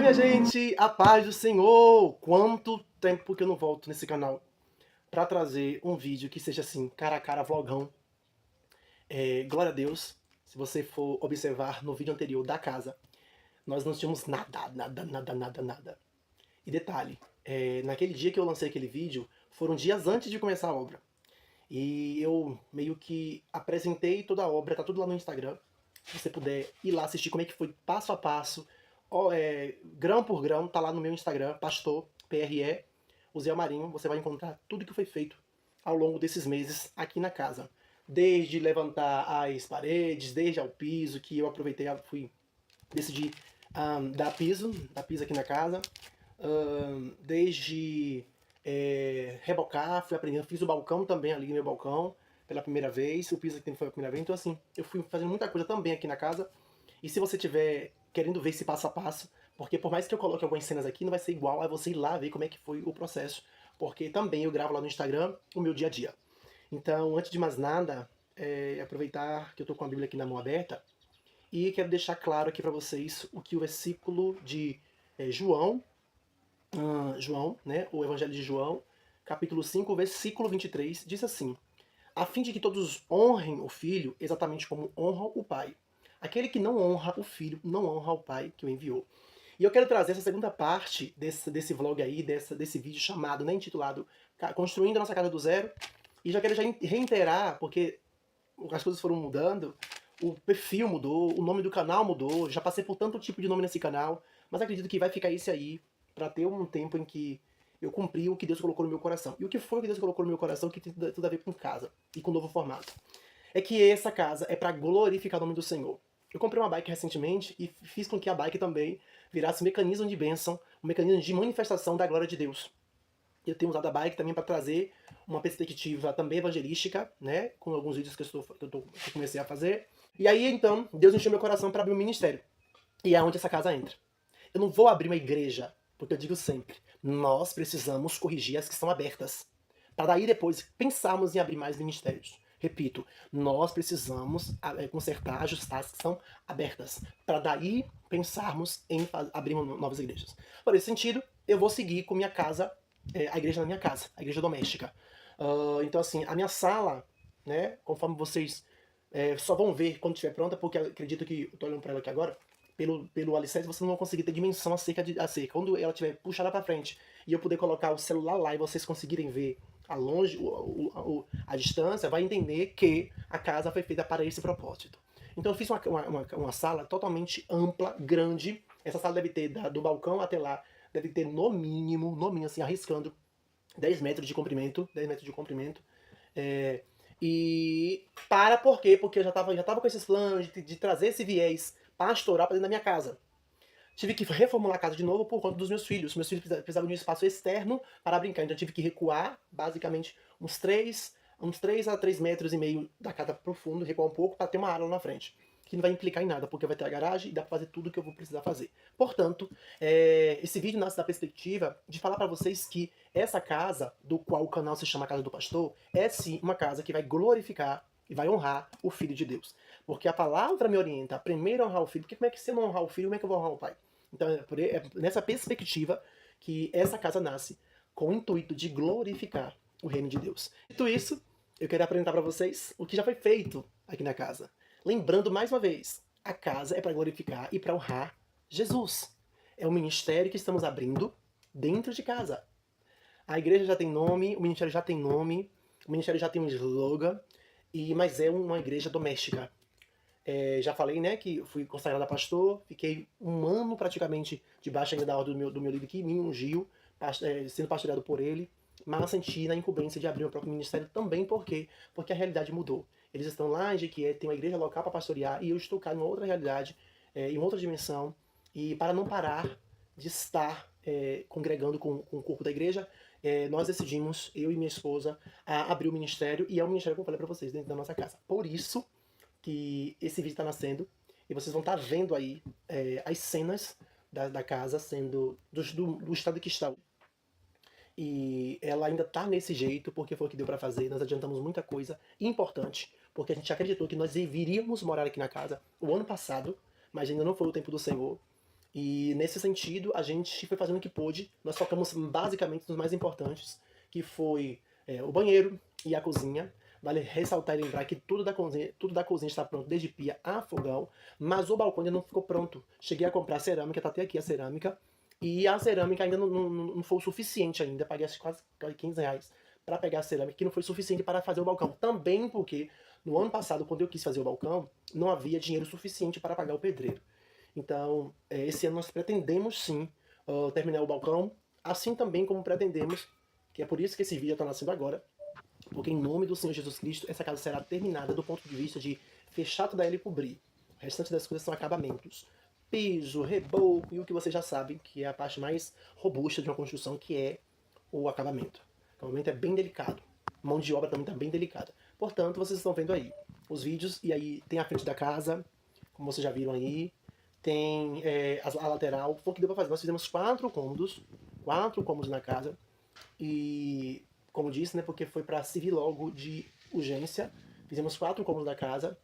minha gente, a paz do Senhor! Quanto tempo que eu não volto nesse canal pra trazer um vídeo que seja assim, cara a cara, vlogão. Glória a Deus, se você for observar no vídeo anterior da casa, nós não tínhamos nada. E detalhe, naquele dia que eu lancei aquele vídeo, foram dias antes de começar a obra. E eu meio que apresentei toda a obra, tá tudo lá no Instagram. Se você puder ir lá assistir como é que foi passo a passo, grão por grão, tá lá no meu Instagram, Pastor, PRE, o Zé Marinho, você vai encontrar tudo que foi feito ao longo desses meses aqui na casa. Desde levantar as paredes, desde ao piso, que eu aproveitei, decidi dar piso aqui na casa, desde rebocar, fui aprendendo, fiz o balcão também ali, meu balcão, pela primeira vez, o piso aqui foi a primeira vez, então assim, eu fui fazendo muita coisa também aqui na casa, e se você tiver querendo ver esse passo a passo, porque por mais que eu coloque algumas cenas aqui, não vai ser igual a você ir lá ver como é que foi o processo, porque também eu gravo lá no Instagram o meu dia a dia. Então, antes de mais nada, aproveitar que eu tô com a Bíblia aqui na mão aberta, e quero deixar claro aqui para vocês o que o versículo de João, né, o Evangelho de João, capítulo 5, versículo 23, diz assim: a fim de que todos honrem o Filho exatamente como honram o Pai. Aquele que não honra o Filho, não honra o Pai que o enviou. E eu quero trazer essa segunda parte desse vlog aí, desse vídeo chamado, né, intitulado Construindo a Nossa Casa do Zero. E já quero reiterar, porque as coisas foram mudando, o perfil mudou, o nome do canal mudou, já passei por tanto tipo de nome nesse canal, mas acredito que vai ficar esse aí, pra ter um tempo em que eu cumpri o que Deus colocou no meu coração. E o que foi que Deus colocou no meu coração que tem tudo a ver com casa e com o novo formato? É que essa casa é para glorificar o nome do Senhor. Eu comprei uma bike recentemente e fiz com que a bike também virasse um mecanismo de bênção, um mecanismo de manifestação da glória de Deus. Eu tenho usado a bike também para trazer uma perspectiva também evangelística, né, com alguns vídeos que eu comecei a fazer. E aí então, Deus encheu meu coração para abrir um ministério. E é onde essa casa entra. Eu não vou abrir uma igreja, porque eu digo sempre, nós precisamos corrigir as que estão abertas, para daí depois pensarmos em abrir mais ministérios. Repito, nós precisamos consertar, ajustar as que estão abertas, para daí pensarmos em abrir novas igrejas. Por esse sentido, eu vou seguir com minha casa, a igreja na minha casa, a igreja doméstica. Então assim, a minha sala, né, conforme vocês só vão ver quando estiver pronta, porque eu acredito que, eu estou olhando para ela aqui agora, pelo alicerce, você não vai conseguir ter dimensão acerca da cerca. Quando ela estiver puxada para frente e eu puder colocar o celular lá e vocês conseguirem ver a longe, a distância, vai entender que a casa foi feita para esse propósito. Então eu fiz uma sala totalmente ampla, grande. Essa sala deve ter, do balcão até lá, deve ter no mínimo assim, arriscando, 10 metros de comprimento. 10 metros de comprimento. Por quê? Porque eu já tava com esses planos de trazer esse viés pastoral para dentro da minha casa. Tive que reformular a casa de novo por conta dos meus filhos. Meus filhos precisavam de um espaço externo para brincar, então eu tive que recuar, basicamente, uns 3 a 3 metros e meio da casa pro fundo, recuar um pouco para ter uma área lá na frente. Que não vai implicar em nada, porque vai ter a garagem e dá para fazer tudo que eu vou precisar fazer. Portanto, esse vídeo nasce da perspectiva de falar para vocês que essa casa, do qual o canal se chama Casa do Pastor, é sim uma casa que vai glorificar e vai honrar o Filho de Deus. Porque a palavra me orienta a primeiro honrar o Filho, porque como é que se eu não honrar o Filho, como é que eu vou honrar o Pai? Então é nessa perspectiva que essa casa nasce, com o intuito de glorificar o reino de Deus. Dito isso, eu quero apresentar para vocês o que já foi feito aqui na casa. Lembrando mais uma vez, a casa é para glorificar e para honrar Jesus. É um ministério que estamos abrindo dentro de casa. A igreja já tem nome, o ministério já tem nome, o ministério já tem um slogan, mas é uma igreja doméstica. Já falei, né, que fui consagrado a pastor, fiquei um ano praticamente debaixo ainda da ordem do meu líder que me ungiu, sendo pastoreado por ele, mas senti na incumbência de abrir o próprio ministério também, por quê? Porque a realidade mudou. Eles estão lá em Jequié, tem uma igreja local para pastorear, e eu estou cá em uma outra realidade, em outra dimensão, e para não parar de estar congregando com o corpo da igreja, nós decidimos, eu e minha esposa, abrir o ministério, e é o ministério que eu falei para vocês, dentro da nossa casa. Por isso que esse vídeo está nascendo, e vocês vão estar vendo aí as cenas da casa sendo do estado que está. E ela ainda está nesse jeito, porque foi o que deu para fazer. Nós adiantamos muita coisa importante, porque a gente acreditou que nós viríamos morar aqui na casa o ano passado, mas ainda não foi o tempo do Senhor. E nesse sentido, a gente foi fazendo o que pôde. Nós focamos basicamente nos mais importantes, que foi o banheiro e a cozinha. Vale ressaltar e lembrar que tudo da cozinha está pronto, desde pia a fogão, mas o balcão ainda não ficou pronto. Cheguei a comprar cerâmica, tá até aqui a cerâmica, e a cerâmica ainda não foi o suficiente ainda. Paguei quase R$ 15 para pegar a cerâmica, que não foi suficiente para fazer o balcão. Também porque no ano passado, quando eu quis fazer o balcão, não havia dinheiro suficiente para pagar o pedreiro. Então, esse ano nós pretendemos sim terminar o balcão, assim também como pretendemos, que é por isso que esse vídeo está nascendo agora, porque em nome do Senhor Jesus Cristo, essa casa será terminada do ponto de vista de fechar toda ela e cobrir. O restante das coisas são acabamentos. Piso, reboco e o que vocês já sabem, que é a parte mais robusta de uma construção, que é o acabamento. O acabamento é bem delicado. Mão de obra também está bem delicada. Portanto, vocês estão vendo aí os vídeos, e aí tem a frente da casa, como vocês já viram aí, tem a lateral. Foi o que deu pra fazer. Nós fizemos 4 cômodos na casa, e como disse, né, porque foi para servir logo de urgência, fizemos 4 cômodos da casa,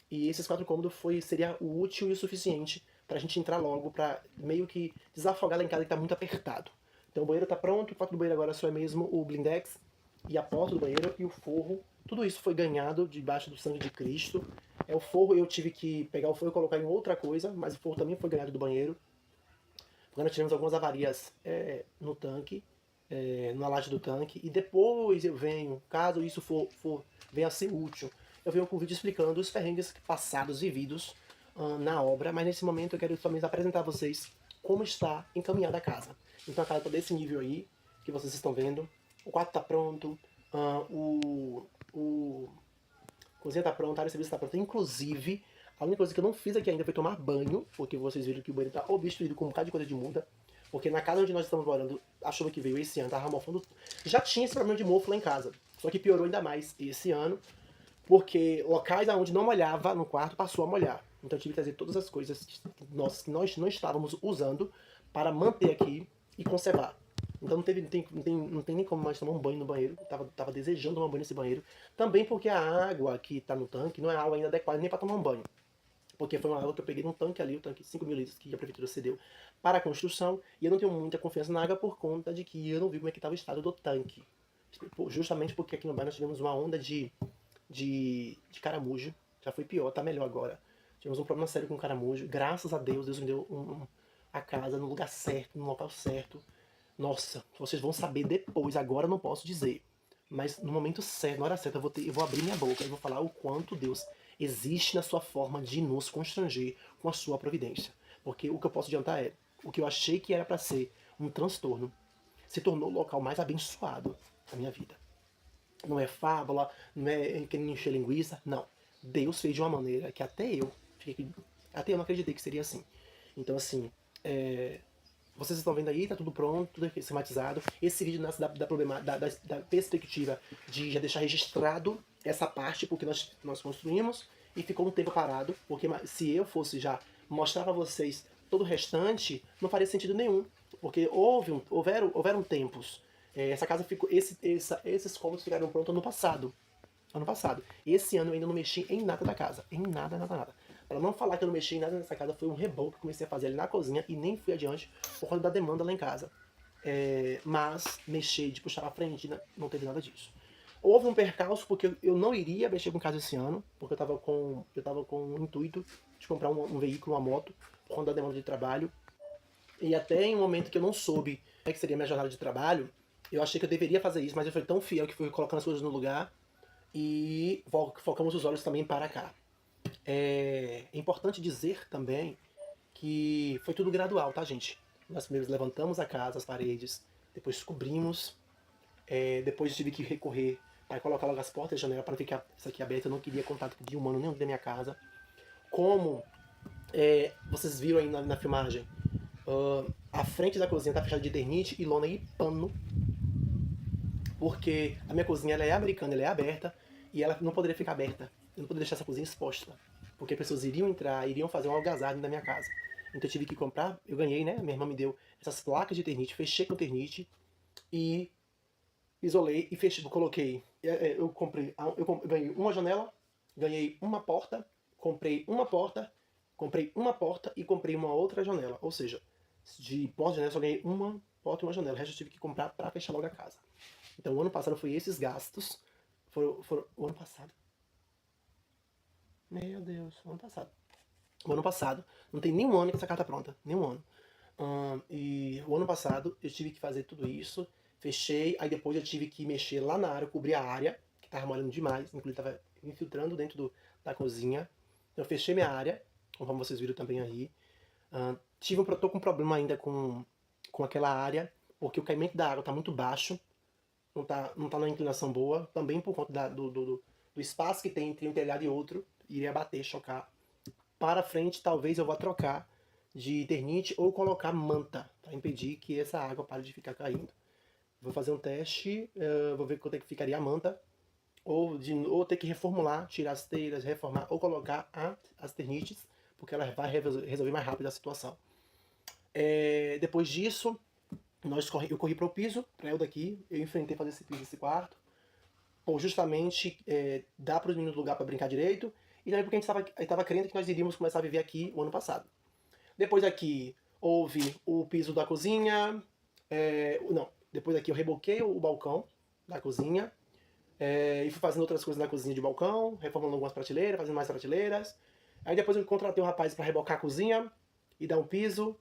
e esses 4 cômodos seria o útil e o suficiente para a gente entrar logo, para meio que desafogar lá em casa que tá muito apertado. Então o banheiro tá pronto, o quarto do banheiro agora só é mesmo o blindex e a porta do banheiro e o forro. Tudo isso foi ganhado debaixo do sangue de Cristo. O forro eu tive que pegar o forro e colocar em outra coisa, mas o forro também foi ganhado do banheiro. Porque nós tivemos algumas avarias no tanque, na laje do tanque, e depois eu venho, caso isso venha a ser útil, eu venho com um vídeo explicando os perrengues passados, vividos na obra, mas nesse momento eu quero somente apresentar a vocês como está encaminhada a casa. Então a casa está desse nível aí, que vocês estão vendo, o quarto está pronto, a cozinha está pronta, a área de serviço está pronta, inclusive a única coisa que eu não fiz aqui ainda foi tomar banho, porque vocês viram que o banheiro está obstruído com um bocado de coisa de muda. Porque na casa onde nós estamos morando, a chuva que veio esse ano estava mofando. Já tinha esse problema de mofo lá em casa. Só que piorou ainda mais esse ano, porque locais onde não molhava no quarto passou a molhar. Então eu tive que trazer todas as coisas que nós não estávamos usando para manter aqui e conservar. Então não tem nem como mais tomar um banho no banheiro. Eu tava desejando tomar um banho nesse banheiro. Também porque a água que está no tanque não é água ainda adequada nem para tomar um banho. Porque foi uma água que eu peguei num tanque ali, o tanque de 5 mil litros que a prefeitura cedeu para a construção, e eu não tenho muita confiança na água por conta de que eu não vi como é que estava o estado do tanque. Justamente porque aqui no bairro nós tivemos uma onda de caramujo, já foi pior, tá melhor agora. Tivemos um problema sério com caramujo, graças a Deus, Deus me deu a casa no lugar certo, no local certo. Nossa, vocês vão saber depois, agora eu não posso dizer. Mas no momento certo, na hora certa, eu vou abrir minha boca e vou falar o quanto Deus existe na sua forma de nos constranger com a sua providência. Porque o que eu posso adiantar é, o que eu achei que era para ser um transtorno, se tornou o local mais abençoado da minha vida. Não é fábula, não é querendo encher linguiça, não. Deus fez de uma maneira que até eu não acreditei que seria assim. Então, assim, vocês estão vendo aí, tá tudo pronto, tudo esquematizado. Esse vídeo nasce da perspectiva de já deixar registrado essa parte, porque nós construímos e ficou um tempo parado, porque se eu fosse já mostrar para vocês todo o restante, não faria sentido nenhum, porque houveram tempos. Essa casa ficou, esses cômodos ficaram prontos ano passado. Ano passado. Esse ano eu ainda não mexi em nada da casa. Em nada, nada, nada. Para não falar que eu não mexi em nada nessa casa, foi um reboco que eu comecei a fazer ali na cozinha e nem fui adiante por conta da demanda lá em casa. Mas mexer de puxar pra frente, não teve nada disso. Houve um percalço porque eu não iria mexer com casa esse ano, porque eu tava com o intuito de comprar um veículo, uma moto, por conta da demanda de trabalho. E até em um momento que eu não soube como é que seria a minha jornada de trabalho, eu achei que eu deveria fazer isso, mas eu fui tão fiel que fui colocando as coisas no lugar e focamos os olhos também para cá. É importante dizer também que foi tudo gradual, tá, gente? Nós primeiro levantamos a casa, as paredes, depois cobrimos, depois tive que recorrer para colocar logo as portas e janela para não ficar isso aqui aberto. Eu não queria contato de humano nenhum da minha casa. Como vocês viram aí na filmagem, a frente da cozinha tá fechada de eternite e lona e pano, porque a minha cozinha ela é americana, ela é aberta, e ela não poderia ficar aberta. Eu não poderia deixar essa cozinha exposta, porque pessoas iriam entrar, iriam fazer um algazardo na minha casa. Então eu tive que comprar, eu ganhei, né? Minha irmã me deu essas placas de eternite, fechei com eternite e isolei e fechei, coloquei. Eu ganhei uma janela, ganhei uma porta, comprei uma porta, Comprei uma porta e comprei uma outra janela. Ou seja, de porta e janela só ganhei uma porta e uma janela. O resto eu tive que comprar para fechar logo a casa. Então o ano passado foi esses gastos. Foram o ano passado? Meu Deus, o ano passado. O ano passado. Não tem nenhum ano que essa carta tá pronta. Nenhum ano. E o ano passado eu tive que fazer tudo isso. Fechei. Aí depois eu tive que mexer lá na área, cobrir a área, que tava molhando demais. Inclusive tava infiltrando dentro da cozinha. Então eu fechei minha área, como vocês viram também aí. Tô com um problema ainda com aquela área, porque o caimento da água tá muito baixo. Não tá numa inclinação boa. Também por conta do espaço que tem entre um telhado e outro. Iria bater, chocar. Para frente, talvez eu vá trocar de Eternite ou colocar manta, para impedir que essa água pare de ficar caindo. Vou fazer um teste, vou ver quanto é que ficaria a manta, ou ter que reformular, tirar as telhas, reformar, ou colocar as Ternites, porque ela vai resolver mais rápido a situação. Depois disso, eu corri para o piso, para eu daqui, eu enfrentei fazer esse piso desse quarto, por justamente dar para os meninos lugar para brincar direito, e também porque a gente estava crendo que nós iríamos começar a viver aqui o ano passado. Depois daqui houve o piso da cozinha. Não, depois daqui eu reboquei o balcão da cozinha. E fui fazendo outras coisas na cozinha de balcão, reformando algumas prateleiras, fazendo mais prateleiras. Aí depois eu contratei um rapaz para rebocar a cozinha e dar um piso.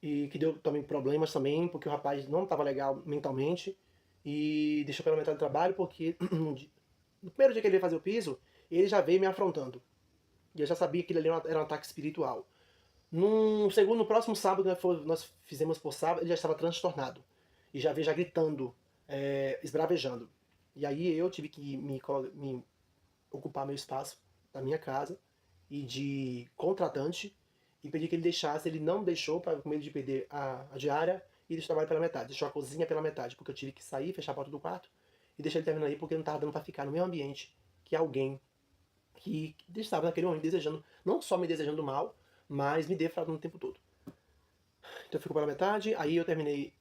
E que deu também problemas também, porque o rapaz não estava legal mentalmente. E deixou pela metade do trabalho, porque no primeiro dia que ele veio fazer o piso, ele já veio me afrontando. E eu já sabia que ele era um ataque espiritual. No próximo sábado, nós fizemos por sábado, ele já estava transtornado. E já veio já gritando, esbravejando. E aí eu tive que me ocupar meu espaço da minha casa e de contratante e pedir que ele deixasse. Ele não deixou, com medo de perder a diária, e deixou o trabalho pela metade. Deixou a cozinha pela metade, porque eu tive que sair, fechar a porta do quarto e deixar ele terminando aí, porque não estava dando para ficar no mesmo ambiente que alguém que estava naquele momento desejando, não só me desejando mal, mas me defraudando o tempo todo. Então ficou pela metade, aí eu terminei.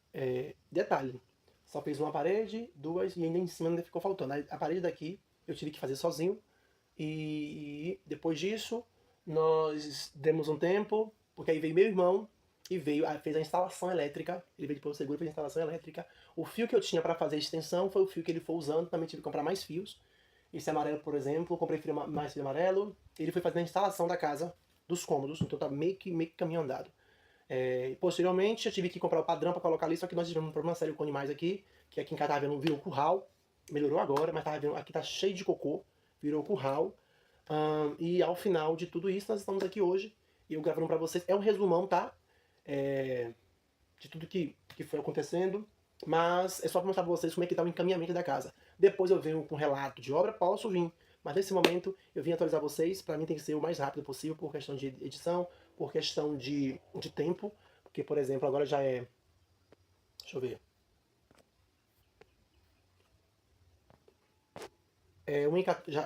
Detalhe, só fiz uma parede, duas, e ainda em cima ainda ficou faltando. A parede daqui eu tive que fazer sozinho, e depois disso nós demos um tempo, porque aí veio meu irmão e fez a instalação elétrica. Ele veio de Porto Seguro e fez a instalação elétrica. O fio que eu tinha para fazer a extensão foi o fio que ele foi usando, também tive que comprar mais fios. Esse amarelo, por exemplo, comprei mais fio amarelo. Ele foi fazendo a instalação da casa, dos cômodos, então tá meio que caminho andado. Posteriormente eu tive que comprar o padrão para colocar ali, só que nós tivemos um problema sério com animais aqui, que aqui em casa tava vendo, virou curral, melhorou agora, mas tava vendo, aqui tá cheio de cocô, virou curral. E ao final de tudo isso, nós estamos aqui hoje, e eu gravando para vocês, é um resumão, tá? De tudo que foi acontecendo, mas é só para mostrar para vocês como é que tá o encaminhamento da casa. Depois eu venho com relato de obra, posso vir, mas nesse momento eu vim atualizar vocês. Para mim tem que ser o mais rápido possível, por questão de edição, por questão de tempo, porque, por exemplo, agora já é... Deixa eu ver.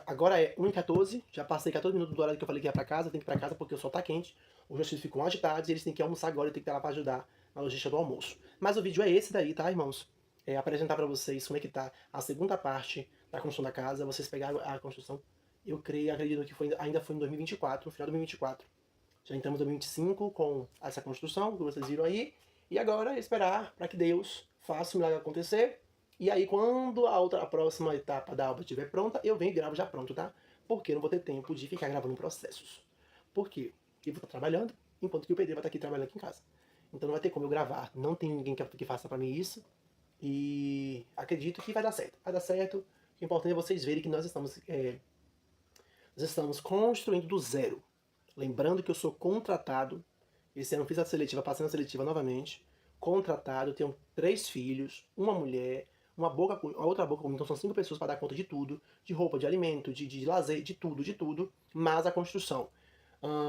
Agora é 1h14, já passei 14 minutos do horário que eu falei que ia pra casa, tenho que ir pra casa porque o sol tá quente, os meus filhos ficam agitados e eles têm que almoçar agora, eu tenho que estar lá pra ajudar na logística do almoço. Mas o vídeo é esse daí, tá, irmãos? Apresentar pra vocês como é que tá a segunda parte da construção da casa. Vocês pegaram a construção, eu acredito que ainda foi em 2024, no final de 2024. Já entramos em 2025 com essa construção, que vocês viram aí, e agora é esperar para que Deus faça o milagre acontecer. E aí, quando a próxima etapa da obra estiver pronta, eu venho e gravo já pronto, tá? Porque eu não vou ter tempo de ficar gravando processos. Por quê? Eu vou estar trabalhando, enquanto que o pedreiro vai estar aqui trabalhando aqui em casa. Então não vai ter como eu gravar, não tem ninguém que faça para mim isso. E acredito que vai dar certo. Vai dar certo. O importante é vocês verem que nós estamos construindo do zero. Lembrando que eu sou contratado. Esse ano fiz a seletiva, passei na seletiva novamente. Contratado, tenho 3 filhos, uma mulher, a outra boca comigo, então são 5 pessoas para dar conta de tudo, de roupa, de alimento, de lazer, de tudo, mas a construção.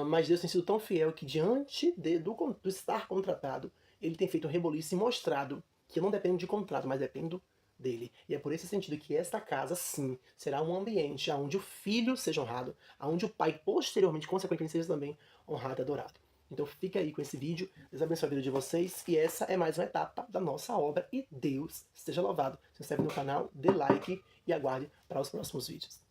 Mas Deus tem sido tão fiel que diante do estar contratado, Ele tem feito um reboliço e mostrado que eu não dependo de contrato, mas dependo dele. E é por esse sentido que esta casa, sim, será um ambiente onde o filho seja honrado, onde o pai, posteriormente, consequentemente, seja também honrado e adorado. Então fica aí com esse vídeo, Deus abençoe a vida de vocês, e essa é mais uma etapa da nossa obra, e Deus esteja louvado. Se inscreve no canal, dê like e aguarde para os próximos vídeos.